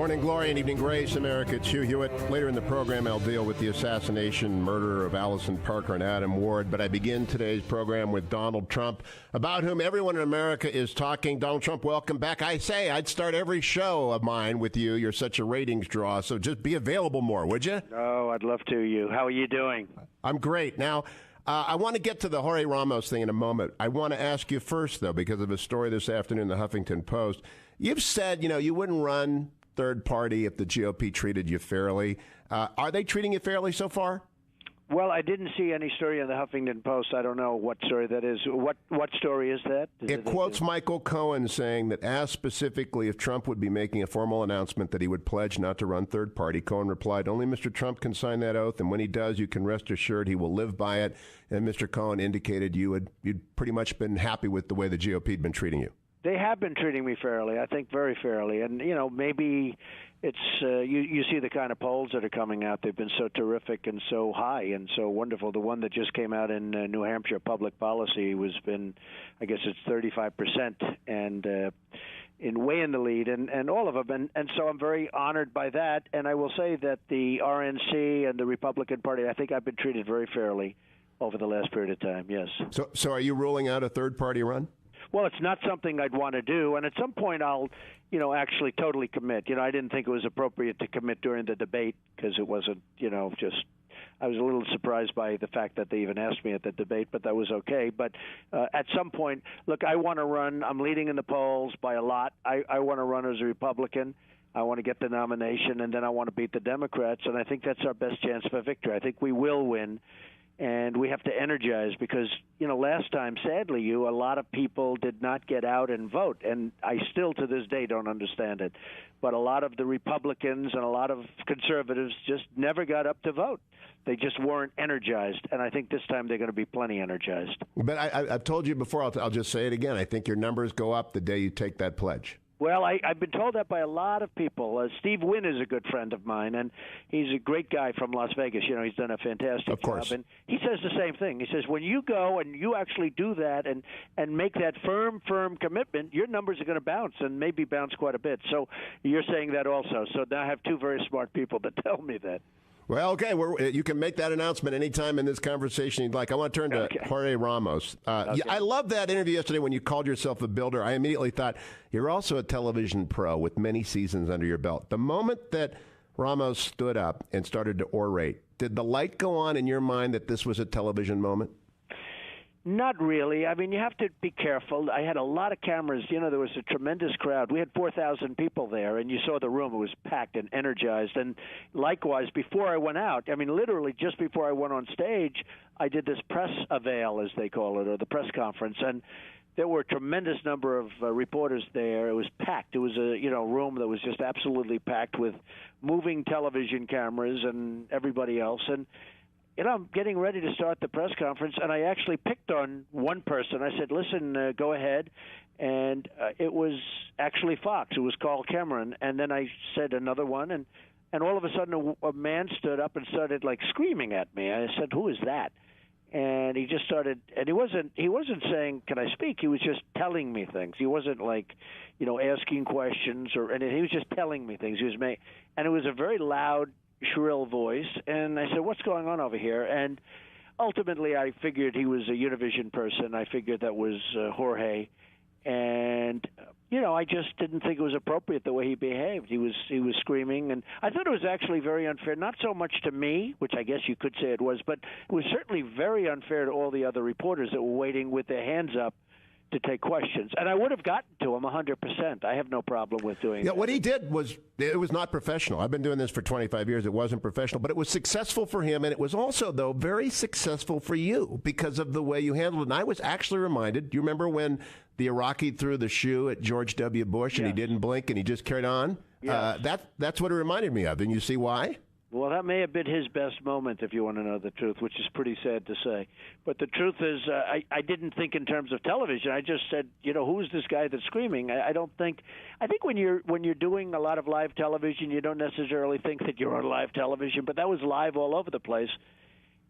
Morning glory and evening grace, America. It's Hugh Hewitt. Later in the program, I'll deal with the assassination, murder of Allison Parker and Adam Ward. But I begin today's program with Donald Trump, about whom everyone in America is talking. Donald Trump, welcome back. I say I'd start every show of mine with you. You're such a ratings draw, so just be available more, would you? Oh, I'd love to, Hugh. How are you doing? I'm great. Now, I want to get to the Jorge Ramos thing in a moment. I want to ask you first, though, because of a story this afternoon in the Huffington Post. You've said, you wouldn't run third party if the GOP treated you fairly. Are they treating you fairly so far? Well, I didn't see any story in the Huffington Post. I don't know what story that is. What story is that? It quotes Michael Cohen saying that, asked specifically if Trump would be making a formal announcement that he would pledge not to run third party, Cohen replied, "Only Mr. Trump can sign that oath, and when he does, you can rest assured he will live by it." And Mr. Cohen indicated you'd pretty much been happy with the way the GOP had been treating you. They have been treating me fairly, I think very fairly. And, maybe it's you see the kind of polls that are coming out. They've been so terrific and so high and so wonderful. The one that just came out in New Hampshire, Public Policy, I guess it's 35%, and way in the lead, and all of them. And so I'm very honored by that. And I will say that the RNC and the Republican Party, I think I've been treated very fairly over the last period of time, yes. So are you ruling out a third party run? Well, it's not something I'd want to do, and at some point I'll, actually totally commit. I didn't think it was appropriate to commit during the debate because it wasn't, I was a little surprised by the fact that they even asked me at the debate, but that was okay. But at some point, look, I want to run. I'm leading in the polls by a lot. I want to run as a Republican. I want to get the nomination, and then I want to beat the Democrats, and I think that's our best chance for victory. I think we will win. And we have to energize because, last time, sadly, a lot of people did not get out and vote. And I still, to this day, don't understand it. But a lot of the Republicans and a lot of conservatives just never got up to vote. They just weren't energized. And I think this time they're going to be plenty energized. But I've told you before, I'll just say it again. I think your numbers go up the day you take that pledge. Well, I've been told that by a lot of people. Steve Wynn is a good friend of mine, and he's a great guy from Las Vegas. He's done a fantastic job. And he says the same thing. He says, when you go and you actually do that and make that firm commitment, your numbers are going to bounce and maybe bounce quite a bit. So you're saying that also. So now I have two very smart people that tell me that. Well, okay, you can make that announcement anytime in this conversation you'd like. I want to turn to Jorge Ramos. Okay. I love that interview yesterday when you called yourself a builder. I immediately thought, you're also a television pro with many seasons under your belt. The moment that Ramos stood up and started to orate, did the light go on in your mind that this was a television moment? Not really. I mean, you have to be careful. I had a lot of cameras. There was a tremendous crowd. We had 4,000 people there, and you saw the room. It was packed and energized. And likewise, before I went out, literally just before I went on stage, I did this press avail, as they call it, or the press conference. And there were a tremendous number of reporters there. It was packed. It was a room that was just absolutely packed with moving television cameras and everybody else. And I'm getting ready to start the press conference, and I actually picked on one person. I said, listen, go ahead. And it was actually Fox. It was Carl Cameron. And then I said another one, and all of a sudden a man stood up and started, screaming at me. I said, who is that? And he just started, and he wasn't saying, can I speak? He was just telling me things. He wasn't, asking questions or anything. He was just telling me things. And it was a very loud, shrill voice, and I said, what's going on over here? And ultimately I figured he was a Univision person. I figured that was Jorge, and I just didn't think it was appropriate the way he behaved. He was screaming, and I thought it was actually very unfair, not so much to me, which I guess you could say it was, but it was certainly very unfair to all the other reporters that were waiting with their hands up to take questions. And I would have gotten to him 100%. I have no problem with doing that. What he did was not professional. I've been doing this for 25 years. It wasn't professional, but it was successful for him. And it was also, though, very successful for you because of the way you handled it. And I was actually reminded, do you remember when the Iraqi threw the shoe at George W. Bush and he didn't blink and he just carried on? Yes. That's what it reminded me of. And you see why? Well, that may have been his best moment, if you want to know the truth, which is pretty sad to say. But the truth is, I didn't think in terms of television. I just said, who is this guy that's screaming? I think when you're doing a lot of live television, you don't necessarily think that you're on live television, but that was live all over the place.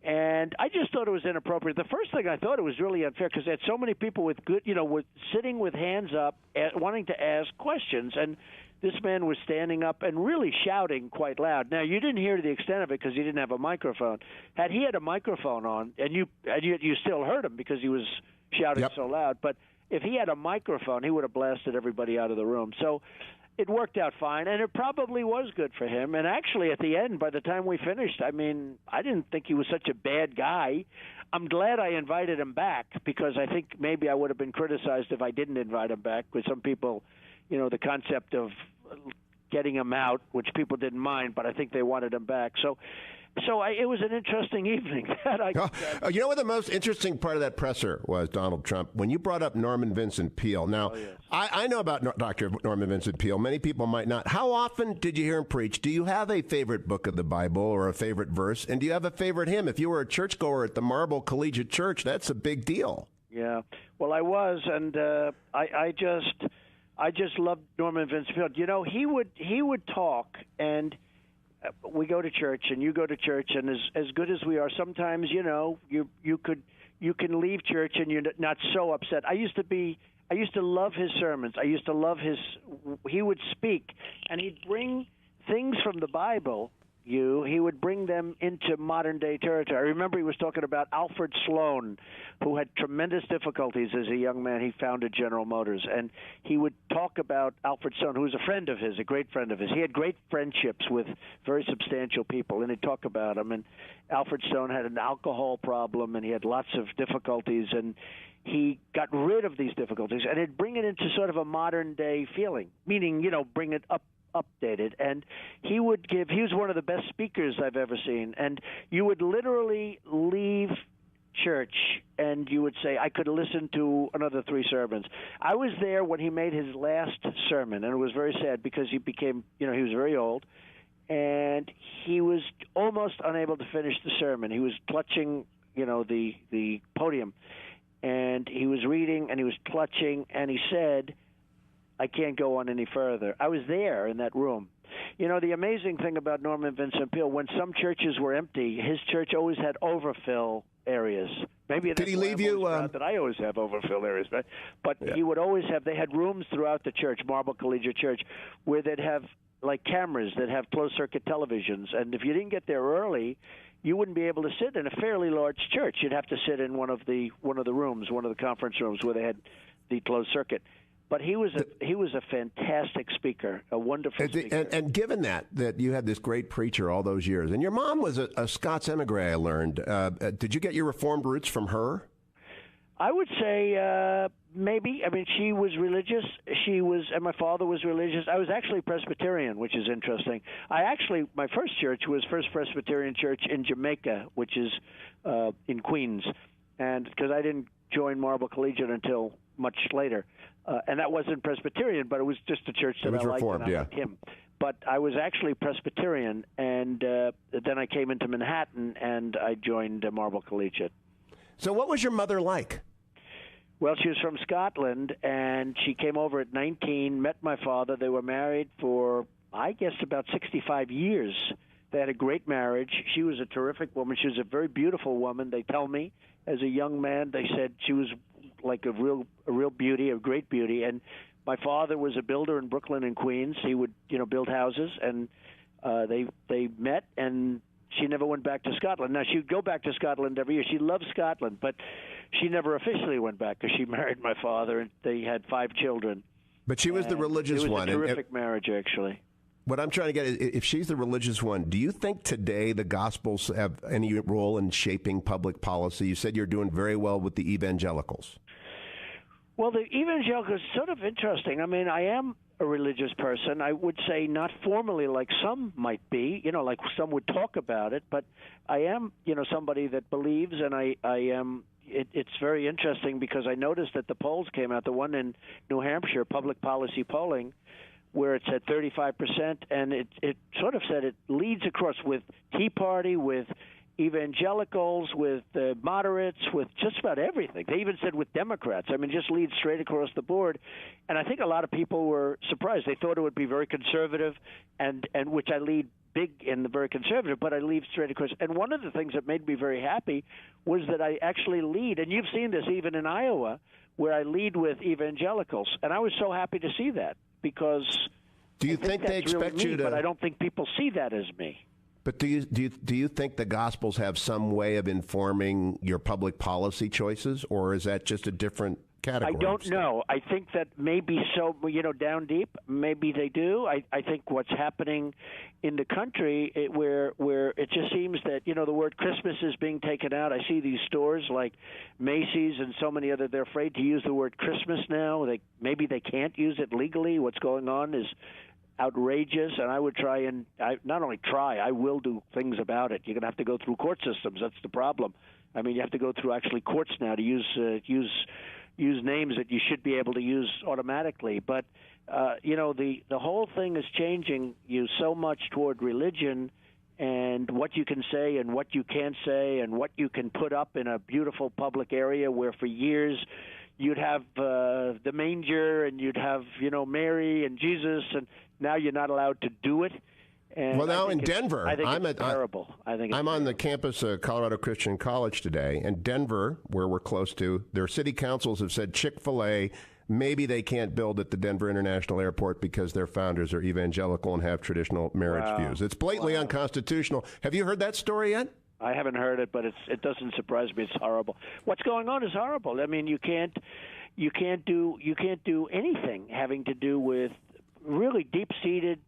And I just thought it was inappropriate. The first thing I thought it was really unfair because there had so many people with good, with sitting with hands up, wanting to ask questions. And this man was standing up and really shouting quite loud. Now, you didn't hear the extent of it because he didn't have a microphone. Had he had a microphone on, and you still heard him because he was shouting so loud, but if he had a microphone, he would have blasted everybody out of the room. So it worked out fine, and it probably was good for him. And actually, at the end, by the time we finished, I mean, I didn't think he was such a bad guy. I'm glad I invited him back because I think maybe I would have been criticized if I didn't invite him back, with some people, the concept of getting him out, which people didn't mind, but I think they wanted him back. So it was an interesting evening. You know what the most interesting part of that presser was, Donald Trump, when you brought up Norman Vincent Peale. Now, yes. I know about Dr. Norman Vincent Peale. Many people might not. How often did you hear him preach? Do you have a favorite book of the Bible or a favorite verse? And do you have a favorite hymn? If you were a churchgoer at the Marble Collegiate Church, that's a big deal. Yeah. Well, I was, and I just loved Norman Vincent Peale. He would talk, and we go to church, and you go to church, and as good as we are, sometimes you can leave church and you're not so upset. I used to love his sermons. I used to love he would speak, and he'd bring things from the Bible. He would bring them into modern day territory. I remember he was talking about Alfred Sloan, who had tremendous difficulties as a young man. He founded General Motors, and he would talk about Alfred Sloan, who was a friend of his, a great friend of his. He had great friendships with very substantial people, and he'd talk about them. And Alfred Sloan had an alcohol problem, and he had lots of difficulties, and he got rid of these difficulties, and he'd bring it into sort of a modern day feeling, meaning, bring it updated. And he was one of the best speakers I've ever seen. And you would literally leave church and you would say, I could listen to another 3 sermons. I was there when he made his last sermon, and it was very sad because he became, he was very old, and he was almost unable to finish the sermon. He was clutching, the podium, and he was reading and he was clutching, and he said, I can't go on any further. I was there in that room. The amazing thing about Norman Vincent Peale, when some churches were empty, his church always had overfill areas. Maybe that's Did he leave you? That I always have overfill areas, but he would always have. They had rooms throughout the church, Marble Collegiate Church, where they'd have like cameras that have closed circuit televisions, and if you didn't get there early, you wouldn't be able to sit in a fairly large church. You'd have to sit in one of the rooms, one of the conference rooms where they had the closed circuit. But he was a fantastic speaker, a wonderful speaker. And given that you had this great preacher all those years, and your mom was a Scots emigre, I learned. Did you get your Reformed roots from her? I would say maybe. I mean, she was religious. And my father was religious. I was actually Presbyterian, which is interesting. My first church was First Presbyterian Church in Jamaica, which is in Queens, and because I didn't join Marble Collegiate until much later. And that wasn't Presbyterian, but it was just a church that I liked, Reformed, and I liked him. But I was actually Presbyterian, and then I came into Manhattan, and I joined Marble Collegiate. So what was your mother like? Well, she was from Scotland, and she came over at 19, met my father. They were married for, I guess, about 65 years. They had a great marriage. She was a terrific woman. She was a very beautiful woman, they tell me. As a young man, they said she was like a real beauty, a great beauty. And my father was a builder in Brooklyn and Queens. He would, build houses, and they met, and she never went back to Scotland. Now, she would go back to Scotland every year. She loved Scotland, but she never officially went back because she married my father, and they had 5 children. But she was the religious one. It was a terrific marriage, actually. What I'm trying to get is, if she's the religious one, do you think today the Gospels have any role in shaping public policy? You said you're doing very well with the evangelicals. Well, the evangelicals is sort of interesting. I mean, I am a religious person. I would say not formally like some might be, like some would talk about it, but I am, somebody that believes, and I am. It's very interesting because I noticed that the polls came out, the one in New Hampshire, public policy polling, where it's at 35%, and it sort of said it leads across with Tea Party, with evangelicals, with moderates, with just about everything. They even said with Democrats. I mean, just leads straight across the board. And I think a lot of people were surprised. They thought it would be very conservative, and which I lead big in the very conservative, but I lead straight across. And one of the things that made me very happy was that I actually lead, and you've seen this even in Iowa, where I lead with evangelicals. And I was so happy to see that because Do you think they expect you to? But I don't think people see that as me. But do you think the Gospels have some way of informing your public policy choices, or is that just a different category? I don't know. I think that maybe so, down deep, maybe they do. I think what's happening in the country where it just seems that, the word Christmas is being taken out. I see these stores like Macy's and so many other, they're afraid to use the word Christmas now. Maybe they can't use it legally. What's going on is outrageous, and I would I will do things about it. You're going to have to go through court systems. That's the problem. I mean, you have to go through actually courts now to use names that you should be able to use automatically. But the whole thing is changing you so much toward religion and what you can say and what you can't say and what you can put up in a beautiful public area where for years you'd have the manger and you'd have Mary and Jesus, and now you're not allowed to do it. And well, now in Denver, it's terrible. I'm on the campus of Colorado Christian College today, and Denver, where we're close to, their city councils have said Chick-fil-A, maybe they can't build at the Denver International Airport because their founders are evangelical and have traditional marriage views. It's blatantly unconstitutional. Have you heard that story yet? I haven't heard it, but it doesn't surprise me. It's horrible. What's going on is horrible. I mean, you can't do anything having to do with really deep-seated,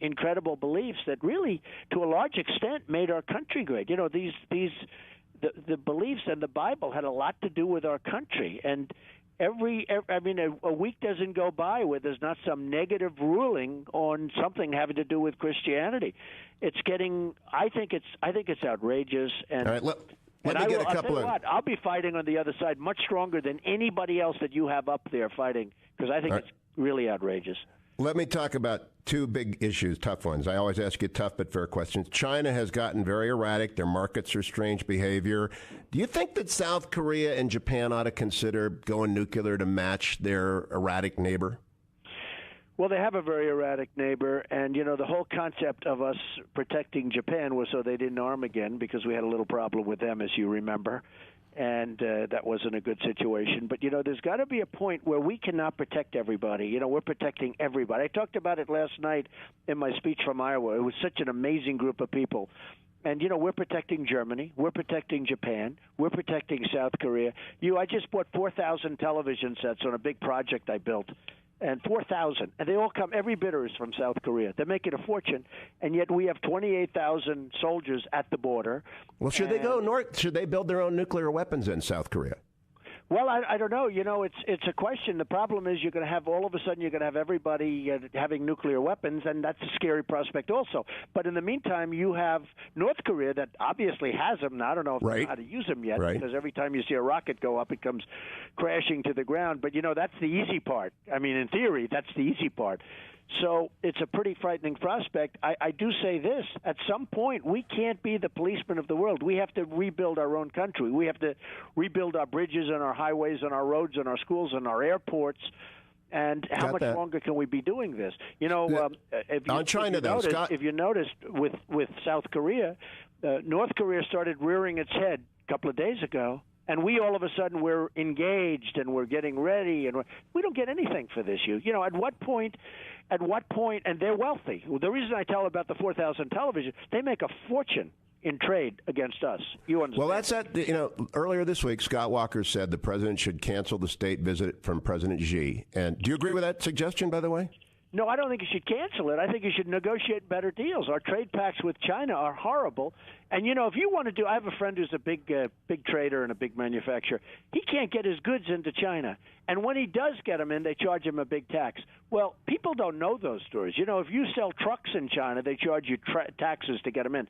incredible beliefs that really, to a large extent, made our country great. The beliefs and the Bible had a lot to do with our country, and a week doesn't go by where there's not some negative ruling on something having to do with Christianity. It's getting. I think it's outrageous. And all right, let me get a couple of. I'll be fighting on the other side much stronger than anybody else that you have up there fighting, because I think it's really outrageous. Let me talk about two big issues, tough ones. I always ask you tough but fair questions. China has gotten very erratic. Their markets are strange behavior. Do you think that South Korea and Japan ought to consider going nuclear to match their erratic neighbor? Well, they have a very erratic neighbor, and, the whole concept of us protecting Japan was so they didn't arm again, because we had a little problem with them, as you remember. And that wasn't a good situation. But, there's got to be a point where we cannot protect everybody. We're protecting everybody. I talked about it last night in my speech from Iowa. It was such an amazing group of people. And, we're protecting Germany. We're protecting Japan. We're protecting South Korea. I just bought 4,000 television sets on a big project I built. And 4,000, and they all come. Every bidder is from South Korea. They're making a fortune, and yet we have 28,000 soldiers at the border. Well, should they go north? Should they build their own nuclear weapons in South Korea? Well, I don't know. It's a question. The problem is you're going to have all of a sudden you're going to have everybody having nuclear weapons, and that's a scary prospect also. But in the meantime, you have North Korea that obviously has them. I don't know if they know how to use them yet, because every time you see a rocket go up, it comes crashing to the ground. But, that's the easy part. I mean, in theory, that's the easy part. So it's a pretty frightening prospect. I do say this. At some point, we can't be the policeman of the world. We have to rebuild our own country. We have to rebuild our bridges and our highways and our roads and our schools and our airports. And how much longer can we be doing this? If you noticed with South Korea, North Korea started rearing its head a couple of days ago. And we all of a sudden we're engaged and we're getting ready, and we don't get anything for this. At what point, and they're wealthy. The reason I tell about the 4,000 television, they make a fortune in trade against us. You understand? Well, that's earlier this week, Scott Walker said the president should cancel the state visit from President Xi. And do you agree with that suggestion, by the way? No, I don't think you should cancel it. I think you should negotiate better deals. Our trade pacts with China are horrible. And, if you want to do – I have a friend who's a big trader and a big manufacturer. He can't get his goods into China. And when he does get them in, they charge him a big tax. Well, people don't know those stories. If you sell trucks in China, they charge you taxes to get them in.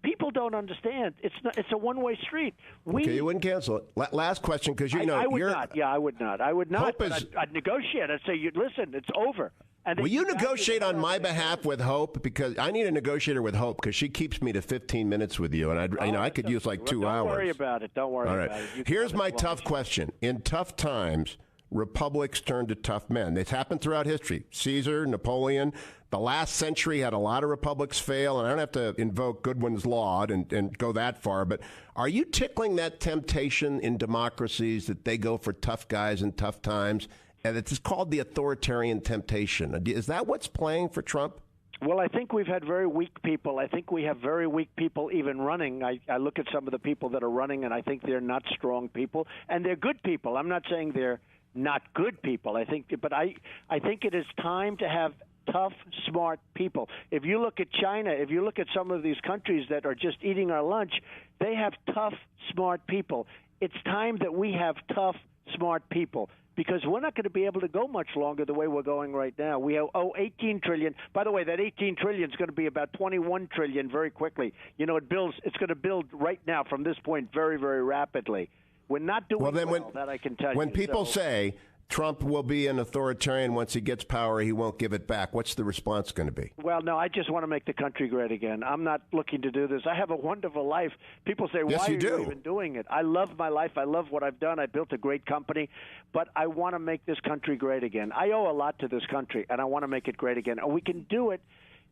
People don't understand. It's a one-way street. Okay, you wouldn't cancel it. Last question, because I would not. Yeah, I would not. I would not. I'd negotiate. I'd say, listen, it's over. Will you negotiate on my behalf with Hope? Because I need a negotiator with Hope, because she keeps me to 15 minutes with you, and I could use like 2 hours. Don't worry about it. Don't worry about it. Here's my tough question. In tough times, republics turn to tough men. It's happened throughout history. Caesar, Napoleon. The last century had a lot of republics fail, and I don't have to invoke Goodwin's Law and go that far, but are you tickling that temptation in democracies that they go for tough guys in tough times? and it's called the authoritarian temptation. Is that what's playing for Trump? Well, I think we've had very weak people. I think we have very weak people even running. I look at some of the people that are running, and I think they're not strong people, and they're good people. I'm not saying they're not good people. I think it is time to have tough, smart people. If you look at China, if you look at some of these countries that are just eating our lunch, they have tough, smart people. It's time that we have tough, smart people, because we're not going to be able to go much longer the way we're going right now. We owe $18 trillion. By the way, that $18 trillion is going to be about $21 trillion very quickly. You know, it's going to build right now from this point very, very rapidly. We're not doing well, that I can tell you. When people say Trump will be an authoritarian once he gets power, he won't give it back, what's the response going to be? Well, no, I just want to make the country great again. I'm not looking to do this. I have a wonderful life. People say, why are you even doing it? I love my life. I love what I've done. I built a great company, but I want to make this country great again. I owe a lot to this country, and I want to make it great again. And we can do it,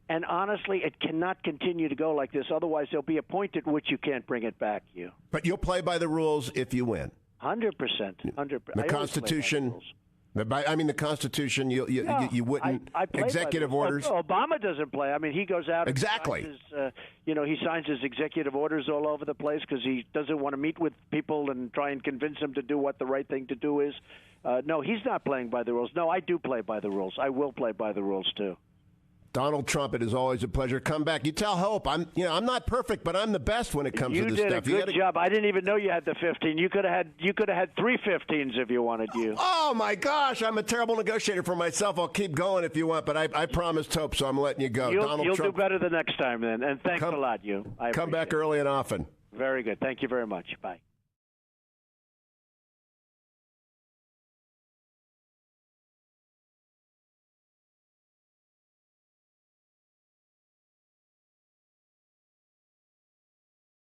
and honestly, it cannot continue to go like this. Otherwise, there'll be a point at which you can't bring it back, Hugh. But you'll play by the rules if you win. 100%. 100%. The Constitution. I mean, the Constitution. You wouldn't. Executive orders. Obama doesn't play. I mean, he goes out. Exactly. He signs his executive orders all over the place because he doesn't want to meet with people and try and convince them to do what the right thing to do is. No, he's not playing by the rules. No, I do play by the rules. I will play by the rules too. Donald Trump, it is always a pleasure. Come back. You tell Hope I'm not perfect, but I'm the best when it comes to this stuff. You did a good job. I didn't even know you had the 15. You could have had 3 15s if you wanted. Oh my gosh, I'm a terrible negotiator for myself. I'll keep going if you want, but I promised Hope, so I'm letting you go. You'll do better the next time then. And thanks a lot, Hugh. Come back early and often. Very good. Thank you very much. Bye.